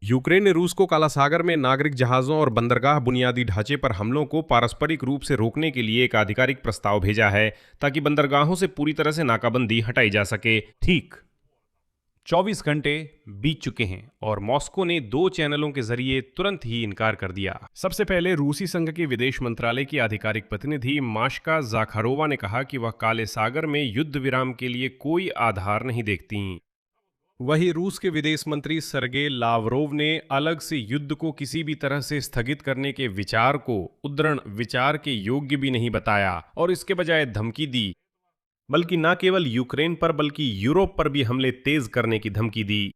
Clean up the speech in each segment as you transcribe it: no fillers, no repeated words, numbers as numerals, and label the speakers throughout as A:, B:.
A: Ukraine ने रूस को काला सागर में नागरिक जहाज़ों और बंदरगाह बुनियादी ढांचे पर हमलों को पारस्परिक रूप से रोकने के लिए एक आधिकारिक प्रस्ताव भेजा है ताकि बंदरगाहों से पूरी तरह से नाकाबंदी हटाई जा सके। ठीक 24 घंटे बीत चुके हैं और मॉस्को ने 2 चैनलों के जरिए तुरंत ही इनकार कर दिया। सबसे पहले रूसी संघ के विदेश मंत्रालय की आधिकारिक प्रतिनिधि माश्का जाखारोवा ने कहा कि वह काले सागर में युद्ध विराम के लिए कोई आधार नहीं देखती। वहीं रूस के विदेश मंत्री सरगेई लावरोव ने अलग से युद्ध को किसी भी तरह से स्थगित करने के विचार को उद्धरण विचार के योग्य भी नहीं बताया और इसके बजाय धमकी दी, बल्कि न केवल यूक्रेन पर बल्कि यूरोप पर भी हमले तेज करने की धमकी दी।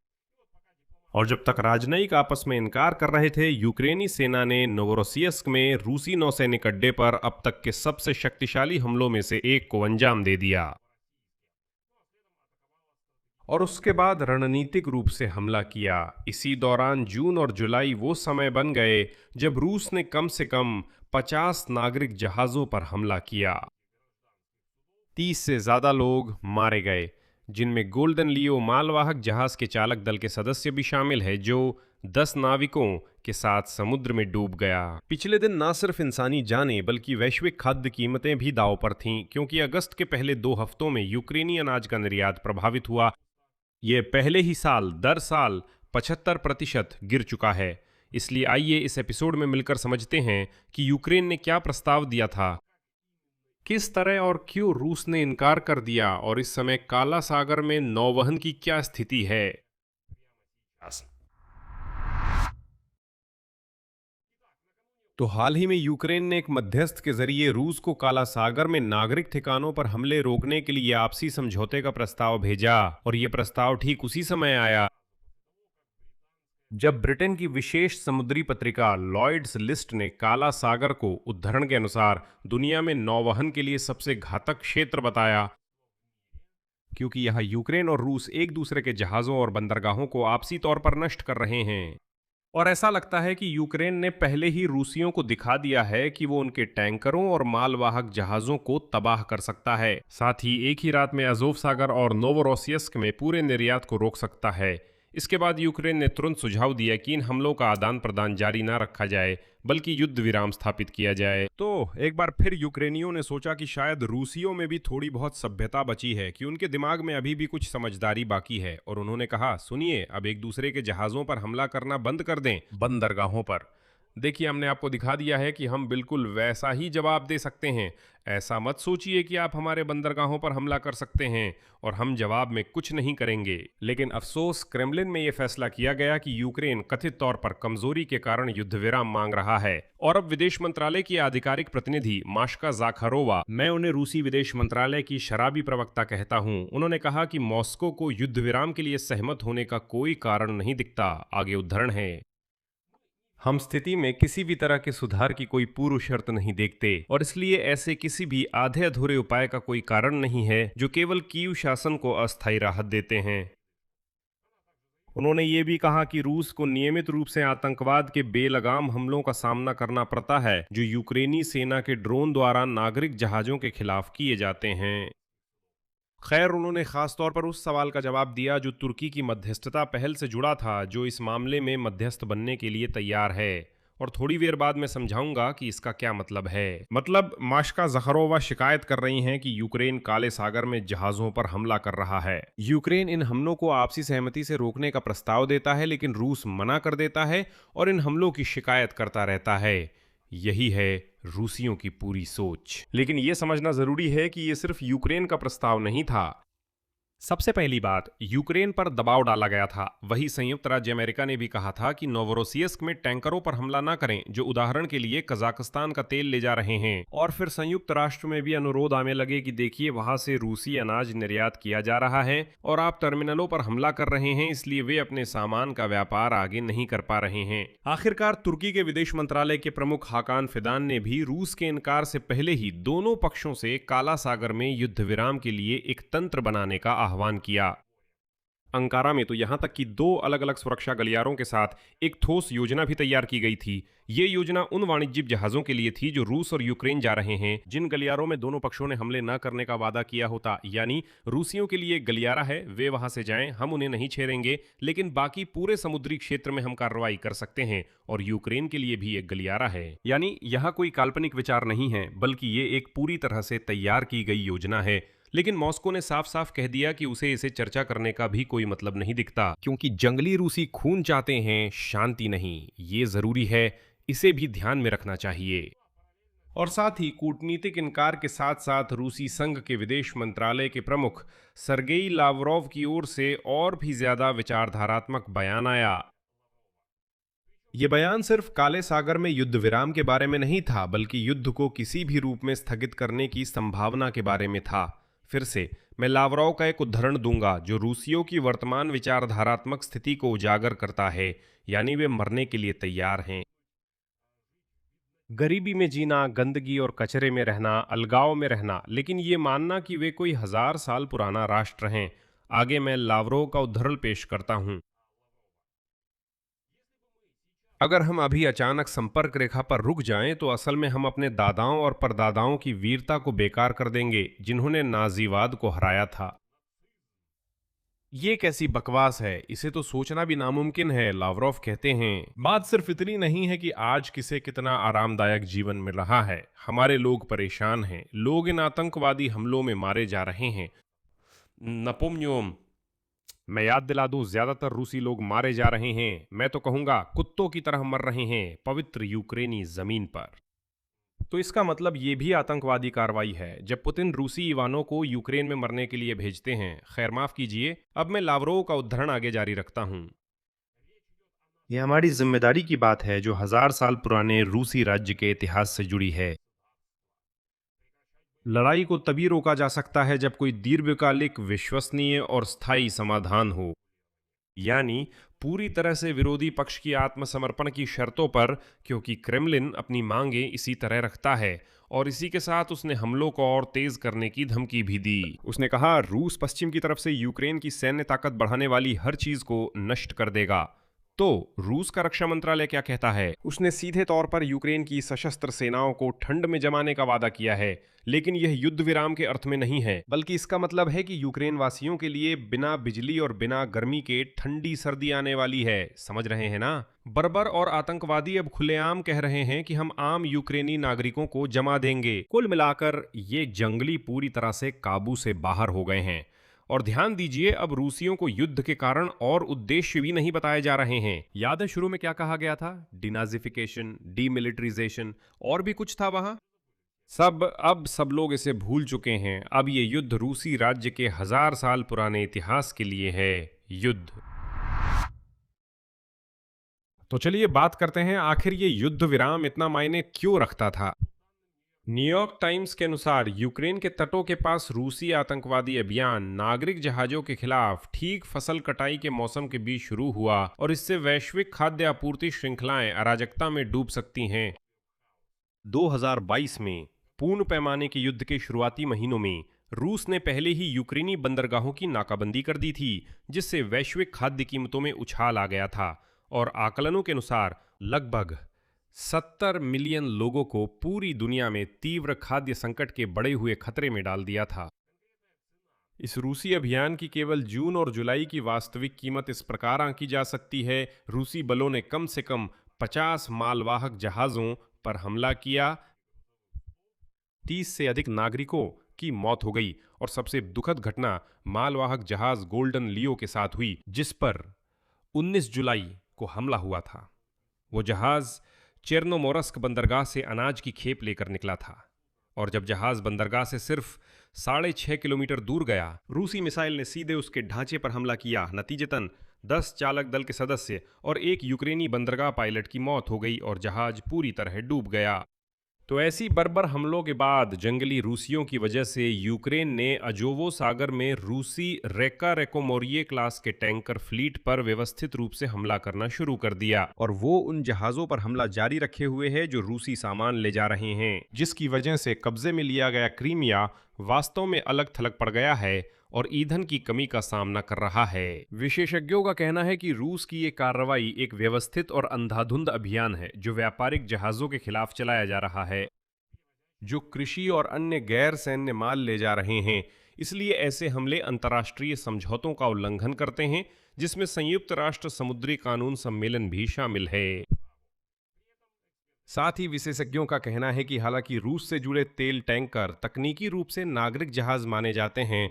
A: और जब तक राजनयिक आपस में इनकार कर रहे थे, यूक्रेनी सेना ने नोवरोसियस्क में रूसी नौसैनिक अड्डे पर अब तक के सबसे शक्तिशाली हमलों में से एक को अंजाम दे दिया और उसके बाद रणनीतिक रूप से हमला किया। इसी दौरान जून और जुलाई वो समय बन गए जब रूस ने कम से कम 50 नागरिक जहाज़ों पर हमला किया। 30 से ज़्यादा लोग मारे गए, जिनमें गोल्डन लियो मालवाहक जहाज़ के चालक दल के सदस्य भी शामिल है जो 10 नाविकों के साथ समुद्र में डूब गया। पिछले दिन न सिर्फ इंसानी जानें बल्कि वैश्विक खाद्य कीमतें भी दांव पर थीं, क्योंकि अगस्त के पहले 2 हफ्तों में यूक्रेनी अनाज का निर्यात प्रभावित हुआ। ये पहले ही साल दर साल 75% गिर चुका है। इसलिए आइए इस एपिसोड में मिलकर समझते हैं कि यूक्रेन ने क्या प्रस्ताव दिया था, किस तरह और क्यों रूस ने इनकार कर दिया और इस समय काला सागर में नौवहन की क्या स्थिति है। तो हाल ही में यूक्रेन ने एक मध्यस्थ के जरिए रूस को काला सागर में नागरिक ठिकानों पर हमले रोकने के लिए आपसी समझौते का प्रस्ताव भेजा और यह प्रस्ताव ठीक उसी समय आया जब ब्रिटेन की विशेष समुद्री पत्रिका लॉयड्स लिस्ट ने काला सागर को उद्धरण के अनुसार दुनिया में नौवहन के लिए सबसे घातक क्षेत्र बताया, क्योंकि यहां यूक्रेन और रूस एक दूसरे के जहाजों और बंदरगाहों को आपसी तौर पर नष्ट कर रहे हैं। और ऐसा लगता है कि यूक्रेन ने पहले ही रूसियों को दिखा दिया है कि वो उनके टैंकरों और मालवाहक जहाजों को तबाह कर सकता है, साथ ही एक ही रात में अज़ोव सागर और नोवरोसियस्क में पूरे निर्यात को रोक सकता है। इसके बाद यूक्रेन ने तुरंत सुझाव दिया कि इन हमलों का आदान प्रदान जारी न रखा जाए बल्कि युद्ध विराम स्थापित किया जाए। तो एक बार फिर यूक्रेनियों ने सोचा कि शायद रूसियों में भी थोड़ी बहुत सभ्यता बची है, कि उनके दिमाग में अभी भी कुछ समझदारी बाकी है, और उन्होंने कहा, सुनिए, अब एक दूसरे के जहाज़ों पर हमला करना बंद कर दें, बंदरगाहों पर। देखिए, हमने आपको दिखा दिया है कि हम बिल्कुल वैसा ही जवाब दे सकते हैं। ऐसा मत सोचिए कि आप हमारे बंदरगाहों पर हमला कर सकते हैं और हम जवाब में कुछ नहीं करेंगे। लेकिन अफसोस, क्रेमलिन में यह फैसला किया गया कि यूक्रेन कथित तौर पर कमजोरी के कारण युद्ध विराम मांग रहा है। और अब विदेश मंत्रालय की आधिकारिक प्रतिनिधि माश्का जाखारोवा, मैं उन्हें रूसी विदेश मंत्रालय की शराबी प्रवक्ता कहता हूं, उन्होंने कहा कि मॉस्को को युद्ध विराम के लिए सहमत होने का कोई कारण नहीं दिखता। आगे उद्धरण है, हम स्थिति में किसी भी तरह के सुधार की कोई पूर्व शर्त नहीं देखते और इसलिए ऐसे किसी भी आधे अधूरे उपाय का कोई कारण नहीं है जो केवल कीव शासन को अस्थायी राहत देते हैं। उन्होंने ये भी कहा कि रूस को नियमित रूप से आतंकवाद के बेलगाम हमलों का सामना करना पड़ता है जो यूक्रेनी सेना के ड्रोन द्वारा नागरिक जहाजों के खिलाफ किए जाते हैं। खैर, उन्होंने खास तौर पर उस सवाल का जवाब दिया जो तुर्की की मध्यस्थता पहल से जुड़ा था, जो इस मामले में मध्यस्थ बनने के लिए तैयार है, और थोड़ी देर बाद मैं समझाऊंगा कि इसका क्या मतलब है। मतलब माश्का जाखारोवा शिकायत कर रही हैं कि यूक्रेन काले सागर में जहाजों पर हमला कर रहा है। यूक्रेन इन हमलों को आपसी सहमति से रोकने का प्रस्ताव देता है, लेकिन रूस मना कर देता है और इन हमलों की शिकायत करता रहता है। यही है रूसियों की पूरी सोच। लेकिन यह समझना जरूरी है कि यह सिर्फ यूक्रेन का प्रस्ताव नहीं था। सबसे पहली बात, यूक्रेन पर दबाव डाला गया था। वही संयुक्त राज्य अमेरिका ने भी कहा था कि नोवरोसियस्क में टैंकरों पर हमला न करें जो उदाहरण के लिए कजाकिस्तान का तेल ले जा रहे हैं। और फिर संयुक्त राष्ट्र में भी अनुरोध आने लगे कि देखिए, वहां से रूसी अनाज निर्यात किया जा रहा है और आप टर्मिनलों पर हमला कर रहे हैं, इसलिए वे अपने सामान का व्यापार आगे नहीं कर पा रहे हैं। आखिरकार तुर्की के विदेश मंत्रालय के प्रमुख हाकान फिदान ने भी रूस के इनकार से पहले ही दोनों पक्षों से काला सागर में युद्ध विराम के लिए एक तंत्र बनाने का आह्वान किया। अंकारा में तो यहाँ तक कि 2 अलग-अलग सुरक्षा गलियारों के साथ एक ठोस योजना भी तैयार की गई थी। ये योजना उन वाणिज्यिक जहाज़ों के लिए थी जो रूस और यूक्रेन जा रहे हैं, जिन गलियारों में दोनों पक्षों ने हमले न करने का वादा किया होता। यानी रूसियों के लिए एक गलियारा है, वे वहां से जाएं, हम उन्हें नहीं छेड़ेंगे, लेकिन बाकी पूरे समुद्री क्षेत्र में हम कार्रवाई कर सकते हैं। और यूक्रेन के लिए भी एक गलियारा है। यानी यहाँ कोई काल्पनिक विचार नहीं है, बल्कि ये एक पूरी तरह से तैयार की गई योजना है। लेकिन मॉस्को ने साफ साफ कह दिया कि उसे इसे चर्चा करने का भी कोई मतलब नहीं दिखता, क्योंकि जंगली रूसी खून चाहते हैं, शांति नहीं। ये जरूरी है, इसे भी ध्यान में रखना चाहिए। और साथ ही कूटनीतिक इनकार के साथ साथ रूसी संघ के विदेश मंत्रालय के प्रमुख सरगेई लावरोव की ओर से और भी ज्यादा विचारधारात्मक बयान आया। ये बयान सिर्फ काले सागर में युद्ध विराम के बारे में नहीं था, बल्कि युद्ध को किसी भी रूप में स्थगित करने की संभावना के बारे में था। फिर से मैं लावरोव का एक उदाहरण दूंगा जो रूसियों की वर्तमान विचारधारात्मक स्थिति को उजागर करता है, यानी वे मरने के लिए तैयार हैं। गरीबी में जीना, गंदगी और कचरे में रहना, अलगाव में रहना, लेकिन ये मानना कि वे कोई 1000 साल पुराना राष्ट्र हैं। आगे मैं लावरोव का उदाहरण पेश करता हूं। अगर हम अभी अचानक संपर्क रेखा पर रुक जाएं तो असल में हम अपने दादाओं और परदादाओं की वीरता को बेकार कर देंगे, जिन्होंने नाजीवाद को हराया था। ये कैसी बकवास है, इसे तो सोचना भी नामुमकिन है, लावरोव कहते हैं। बात सिर्फ इतनी नहीं है कि आज किसे कितना आरामदायक जीवन मिल रहा है, हमारे लोग परेशान हैं, लोग इन आतंकवादी हमलों में मारे जा रहे हैं। नपोम्योम, मैं याद दिला दूं, ज्यादातर रूसी लोग मारे जा रहे हैं, मैं तो कहूंगा कुत्तों की तरह मर रहे हैं, पवित्र यूक्रेनी जमीन पर। तो इसका मतलब ये भी आतंकवादी कार्रवाई है जब पुतिन रूसी युवानों को यूक्रेन में मरने के लिए भेजते हैं। खैर माफ कीजिए, अब मैं लावरोव का उदाहरण आगे जारी रखता हूं। यह हमारी जिम्मेदारी की बात है जो 1000 साल पुराने रूसी राज्य के इतिहास से जुड़ी है। लड़ाई को तभी रोका जा सकता है जब कोई दीर्घकालिक, विश्वसनीय और स्थायी समाधान हो, यानी पूरी तरह से विरोधी पक्ष की आत्मसमर्पण की शर्तों पर, क्योंकि क्रेमलिन अपनी मांगें इसी तरह रखता है। और इसी के साथ उसने हमलों को और तेज करने की धमकी भी दी। उसने कहा रूस पश्चिम की तरफ से यूक्रेन की सैन्य ताकत बढ़ाने वाली हर चीज को नष्ट कर देगा। तो रूस का रक्षा मंत्रालय क्या कहता है? उसने सीधे तौर पर यूक्रेन की सशस्त्र सेनाओं को ठंड में जमाने का वादा किया है, लेकिन यह युद्ध विराम के अर्थ में नहीं है, बल्कि इसका मतलब है कि यूक्रेन वासियों के लिए बिना बिजली और बिना गर्मी के ठंडी सर्दी आने वाली है। समझ रहे हैं ना? बर्बर और आतंकवादी अब खुलेआम कह रहे हैं कि हम आम यूक्रेनी नागरिकों को जमा देंगे। कुल मिलाकर ये जंगली पूरी तरह से काबू से बाहर हो गए हैं। और ध्यान दीजिए, अब रूसियों को युद्ध के कारण और उद्देश्य भी नहीं बताए जा रहे हैं। याद है शुरू में क्या कहा गया था? डिनाजिफिकेशन, डीमिलिटरीजेशन और भी कुछ था वहां। अब सब लोग इसे भूल चुके हैं। अब ये युद्ध रूसी राज्य के 1000 साल पुराने इतिहास के लिए है, युद्ध। तो चलिए बात करते हैं, आखिर ये युद्ध विराम इतना मायने क्यों रखता था। न्यूयॉर्क टाइम्स के अनुसार यूक्रेन के तटों के पास रूसी आतंकवादी अभियान नागरिक जहाजों के खिलाफ ठीक फसल कटाई के मौसम के बीच शुरू हुआ और इससे वैश्विक खाद्य आपूर्ति श्रृंखलाएं अराजकता में डूब सकती हैं। 2022 में पूर्ण पैमाने के युद्ध के शुरुआती महीनों में रूस ने पहले ही यूक्रेनी बंदरगाहों की नाकाबंदी कर दी थी, जिससे वैश्विक खाद्य कीमतों में उछाल आ गया था और आकलनों के अनुसार लगभग 70 मिलियन लोगों को पूरी दुनिया में तीव्र खाद्य संकट के बढ़े हुए खतरे में डाल दिया था। इस रूसी अभियान की केवल जून और जुलाई की वास्तविक कीमत इस प्रकार आंकी जा सकती है। रूसी बलों ने कम से कम 50 मालवाहक जहाजों पर हमला किया, 30 से अधिक नागरिकों की मौत हो गई और सबसे दुखद घटना मालवाहक जहाज गोल्डन लियो के साथ हुई, जिस पर 19 जुलाई को हमला हुआ था। वो जहाज चेर्नोमोरस्क बंदरगाह से अनाज की खेप लेकर निकला था और जब जहाज बंदरगाह से सिर्फ 6.5 किलोमीटर दूर गया, रूसी मिसाइल ने सीधे उसके ढांचे पर हमला किया। नतीजतन 10 चालक दल के सदस्य और एक यूक्रेनी बंदरगाह पायलट की मौत हो गई और जहाज पूरी तरह डूब गया। तो ऐसी बर्बर हमलों के बाद जंगली रूसियों की वजह से यूक्रेन ने अजोवो सागर में रूसी रेका रेकोमोरिये क्लास के टैंकर फ्लीट पर व्यवस्थित रूप से हमला करना शुरू कर दिया और वो उन जहाज़ों पर हमला जारी रखे हुए है जो रूसी सामान ले जा रहे हैं, जिसकी वजह से कब्जे में लिया गया क्रीमिया वास्तव में अलग थलग पड़ गया है और ईंधन की कमी का सामना कर रहा है। विशेषज्ञों का कहना है कि रूस की ये कार्रवाई एक व्यवस्थित और अंधाधुंध अभियान है जो व्यापारिक जहाजों के खिलाफ चलाया जा रहा है, जो कृषि और अन्य गैर सैन्य माल ले जा रहे हैं। इसलिए ऐसे हमले अंतर्राष्ट्रीय समझौतों का उल्लंघन करते हैं, जिसमें संयुक्त राष्ट्र समुद्री कानून सम्मेलन भी शामिल है। साथ ही विशेषज्ञों का कहना है कि हालांकि रूस से जुड़े तेल टैंकर तकनीकी रूप से नागरिक जहाज माने जाते हैं,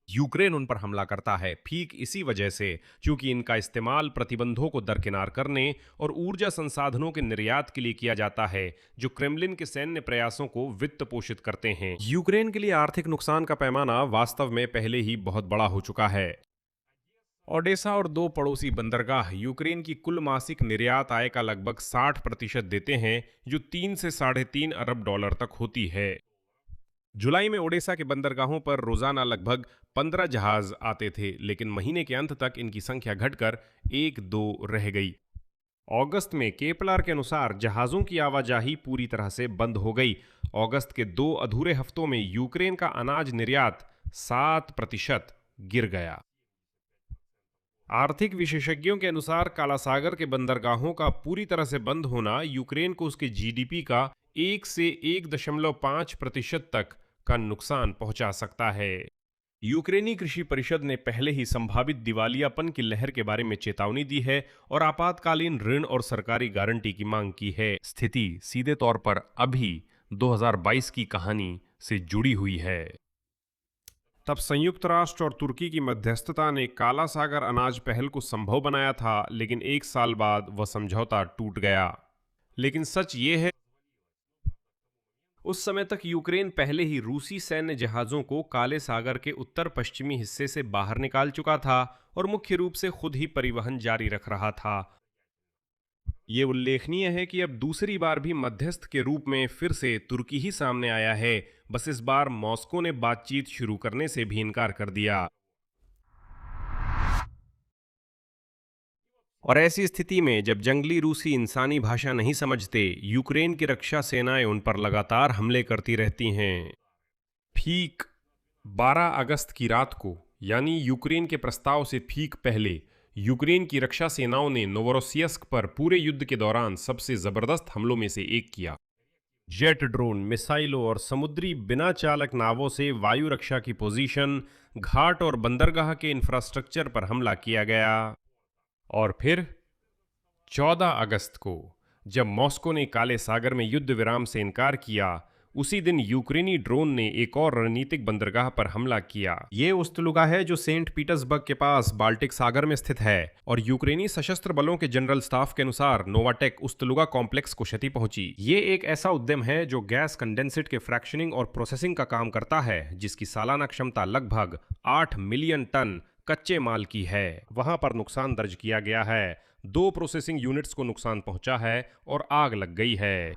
A: यूक्रेन उन पर हमला करता है ठीक इसी वजह से, क्योंकि इनका इस्तेमाल प्रतिबंधों को दरकिनार करने और ऊर्जा संसाधनों के निर्यात के लिए किया जाता है, जो क्रेमलिन के सैन्य प्रयासों को वित्त पोषित करते हैं। यूक्रेन के लिए आर्थिक नुकसान का पैमाना वास्तव में पहले ही बहुत बड़ा हो चुका है। ओडेसा और दो पड़ोसी बंदरगाह यूक्रेन की कुल मासिक निर्यात आय का लगभग 60% देते हैं, जो 3 से $3.5 अरब तक होती है। जुलाई में ओडेसा के बंदरगाहों पर रोजाना लगभग 15 जहाज आते थे, लेकिन महीने के अंत तक इनकी संख्या घटकर 1-2 रह गई। अगस्त में केपलार के अनुसार जहाजों की आवाजाही पूरी तरह से बंद हो गई। अगस्त के 2 अधूरे हफ्तों में यूक्रेन का अनाज निर्यात 7% गिर गया। आर्थिक विशेषज्ञों के अनुसार काला सागर के बंदरगाहों का पूरी तरह से बंद होना यूक्रेन को उसके जीडीपी का 1 से 1.5% तक का नुकसान पहुंचा सकता है। यूक्रेनी कृषि परिषद ने पहले ही संभावित दिवालियापन की लहर के बारे में चेतावनी दी है और आपातकालीन ऋण और सरकारी गारंटी की मांग की है। स्थिति सीधे तौर पर अभी 2022 की कहानी से जुड़ी हुई है। तब संयुक्त राष्ट्र और तुर्की की मध्यस्थता ने काला सागर अनाज पहल को संभव बनाया था, लेकिन 1 साल बाद वह समझौता टूट गया। लेकिन सच ये है, उस समय तक यूक्रेन पहले ही रूसी सैन्य जहाजों को काले सागर के उत्तर पश्चिमी हिस्से से बाहर निकाल चुका था और मुख्य रूप से खुद ही परिवहन जारी रख रहा था। ये उल्लेखनीय है कि अब दूसरी बार भी मध्यस्थ के रूप में फिर से तुर्की ही सामने आया है, बस इस बार मॉस्को ने बातचीत शुरू करने से भी इनकार कर दिया। और ऐसी स्थिति में जब जंगली रूसी इंसानी भाषा नहीं समझते, यूक्रेन की रक्षा सेनाएं उन पर लगातार हमले करती रहती हैं। ठीक 12 अगस्त की रात को, यानी यूक्रेन के प्रस्ताव से ठीक पहले, यूक्रेन की रक्षा सेनाओं ने नोवरोसियस्क पर पूरे युद्ध के दौरान सबसे जबरदस्त हमलों में से एक किया। जेट ड्रोन, मिसाइलों और समुद्री बिना चालक नावों से वायु रक्षा की पोजीशन, घाट और बंदरगाह के इंफ्रास्ट्रक्चर पर हमला किया गया। और फिर 14 अगस्त को, जब मॉस्को ने काले सागर में युद्ध विराम से इनकार किया, उसी दिन यूक्रेनी ड्रोन ने एक और रणनीतिक बंदरगाह पर हमला किया। ये उस्तलुगा है जो सेंट पीटर्सबर्ग के पास बाल्टिक सागर में स्थित है, और यूक्रेनी सशस्त्र बलों के जनरल स्टाफ के अनुसार नोवाटेक उस्तलुगा कॉम्प्लेक्स को क्षति पहुंची। ये एक ऐसा उद्यम है जो गैस कंडेंसेट के फ्रैक्शनिंग और प्रोसेसिंग का काम करता है, जिसकी सालाना क्षमता लगभग 8 मिलियन टन कच्चे माल की है। वहां पर नुकसान दर्ज किया गया है, 2 प्रोसेसिंग यूनिट्स को नुकसान पहुंचा है और आग लग गई है।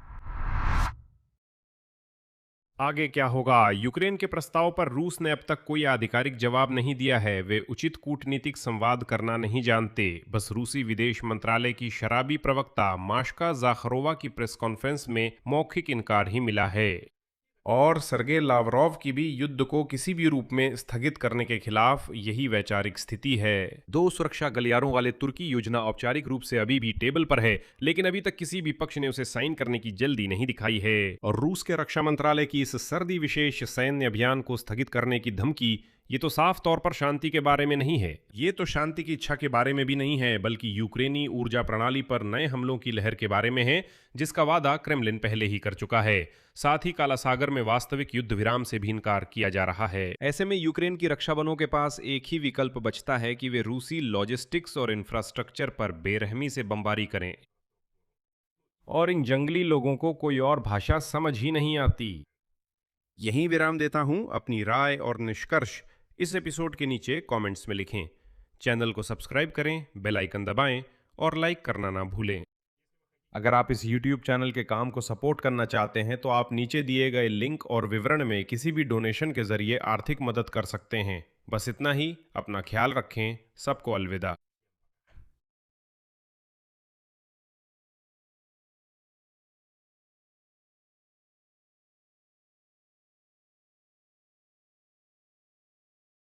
A: आगे क्या होगा? यूक्रेन के प्रस्ताव पर रूस ने अब तक कोई आधिकारिक जवाब नहीं दिया है। वे उचित कूटनीतिक संवाद करना नहीं जानते। बस रूसी विदेश मंत्रालय की शराबी प्रवक्ता माश्का जाखरोवा की प्रेस कॉन्फ्रेंस में मौखिक इनकार ही मिला है। और सर्गे लावरोव की भी युद्ध को किसी भी रूप में स्थगित करने के खिलाफ यही वैचारिक स्थिति है। 2 सुरक्षा गलियारों वाले तुर्की योजना औपचारिक रूप से अभी भी टेबल पर है, लेकिन अभी तक किसी भी पक्ष ने उसे साइन करने की जल्दी नहीं दिखाई है। और रूस के रक्षा मंत्रालय की इस सर्दी विशेष सैन्य अभियान को स्थगित करने की धमकी, ये तो साफ तौर पर शांति के बारे में नहीं है। ये तो शांति की इच्छा के बारे में भी नहीं है, बल्कि यूक्रेनी ऊर्जा प्रणाली पर नए हमलों की लहर के बारे में है, जिसका वादा क्रेमलिन पहले ही कर चुका है। साथ ही काला सागर में वास्तविक युद्ध विराम से भी इनकार किया जा रहा है। ऐसे में यूक्रेन की रक्षा बलों के पास एक ही विकल्प बचता है कि वे रूसी लॉजिस्टिक्स और इंफ्रास्ट्रक्चर पर बेरहमी से बमबारी करें। और इन जंगली लोगों को कोई और भाषा समझ ही नहीं आती। यहीं विराम देता हूं। अपनी राय और निष्कर्ष इस एपिसोड के नीचे कमेंट्स में लिखें। चैनल को सब्सक्राइब करें, बेल आइकन दबाएं और लाइक करना ना भूलें। अगर आप इस YouTube चैनल के काम को सपोर्ट करना चाहते हैं तो आप नीचे दिए गए लिंक और विवरण में किसी भी डोनेशन के जरिए आर्थिक मदद कर सकते हैं। बस इतना ही। अपना ख्याल रखें। सबको अलविदा।